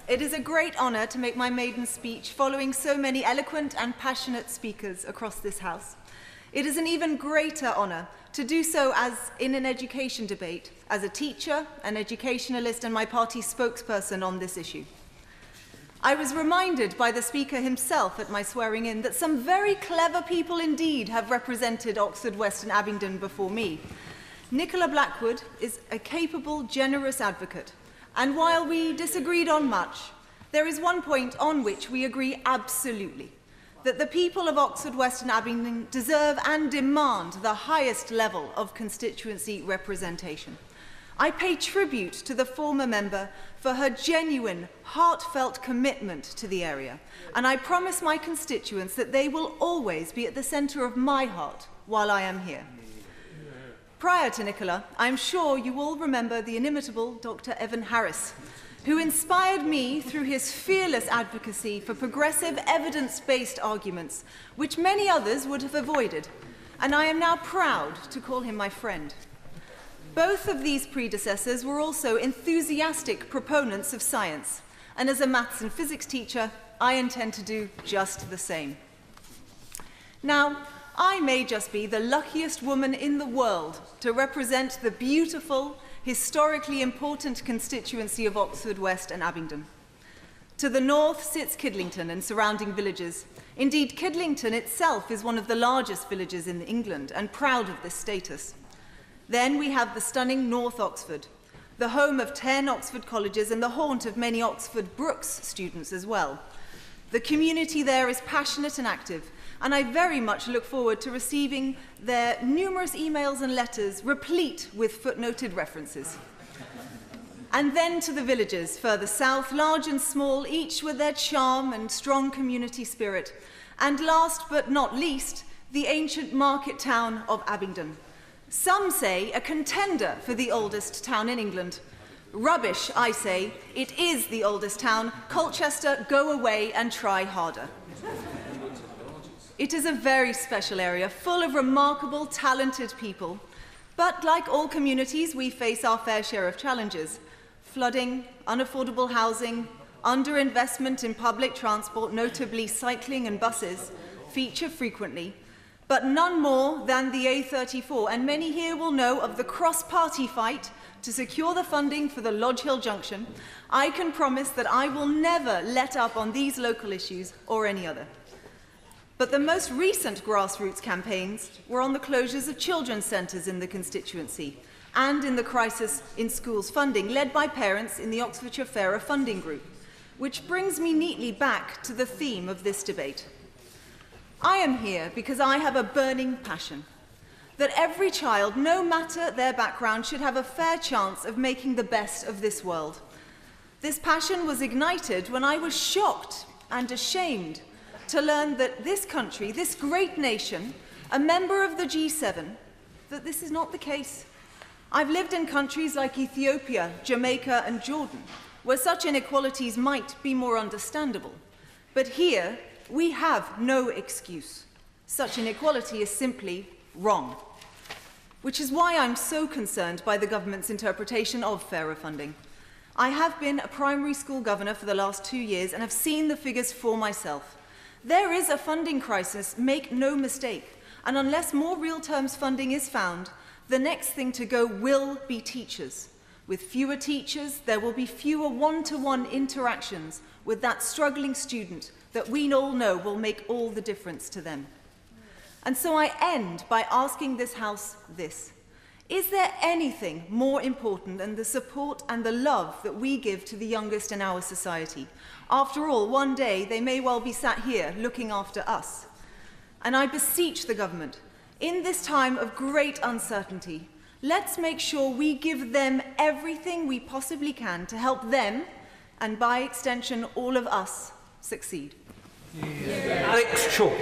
it is a great honour to make my maiden speech following so many eloquent and passionate speakers across this House. It is an even greater honour to do so as in an education debate, as a teacher, an educationalist and my party's spokesperson on this issue. I was reminded by the speaker himself at my swearing-in that some very clever people indeed have represented Oxford West Abingdon before me. Nicola Blackwood is a capable, generous advocate, and while we disagreed on much, there is one point on which we agree absolutely, that the people of Oxford West Abingdon deserve and demand the highest level of constituency representation. I pay tribute to the former member for her genuine, heartfelt commitment to the area, and I promise my constituents that they will always be at the centre of my heart while I am here. Prior to Nicola, I'm sure you all remember the inimitable Dr. Evan Harris, who inspired me through his fearless advocacy for progressive, evidence-based arguments, which many others would have avoided, and I am now proud to call him my friend. Both of these predecessors were also enthusiastic proponents of science, and as a maths and physics teacher, I intend to do just the same. Now, I may just be the luckiest woman in the world to represent the beautiful, historically important constituency of Oxford West and Abingdon. To the north sits Kidlington and surrounding villages. Indeed, Kidlington itself is one of the largest villages in England and proud of this status. Then we have the stunning North Oxford, the home of 10 Oxford colleges and the haunt of many Oxford Brookes students as well. The community there is passionate and active, and I very much look forward to receiving their numerous emails and letters replete with footnoted references. And then to the villages further south, large and small, each with their charm and strong community spirit. And last but not least, the ancient market town of Abingdon. Some say a contender for the oldest town in England. Rubbish, I say. It is the oldest town. Colchester, go away and try harder. It is a very special area, full of remarkable, talented people. But like all communities, we face our fair share of challenges. Flooding, unaffordable housing, underinvestment in public transport, notably cycling and buses, feature frequently. But none more than the A34, and many here will know of the cross-party fight to secure the funding for the Lodge Hill junction. I can promise that I will never let up on these local issues or any other. But the most recent grassroots campaigns were on the closures of children's centres in the constituency and in the crisis in schools funding, led by parents in the Oxfordshire Fairer Funding Group, which brings me neatly back to the theme of this debate. I am here because I have a burning passion that every child, no matter their background, should have a fair chance of making the best of this world. This passion was ignited when I was shocked and ashamed to learn that this country, this great nation, a member of the G7, that this is not the case. I've lived in countries like Ethiopia, Jamaica and Jordan, where such inequalities might be more understandable. But here, we have no excuse. Such inequality is simply wrong. Which is why I'm so concerned by the government's interpretation of fairer funding. I have been a primary school governor for the last 2 years and have seen the figures for myself. There is a funding crisis, make no mistake, and unless more real terms funding is found, the next thing to go will be teachers. With fewer teachers, there will be fewer one-to-one interactions with that struggling student that we all know will make all the difference to them. And so I end by asking this House this. Is there anything more important than the support and the love that we give to the youngest in our society? After all, one day they may well be sat here looking after us. And I beseech the government, in this time of great uncertainty, let's make sure we give them everything we possibly can to help them, and by extension all of us, succeed. Alex Chalk.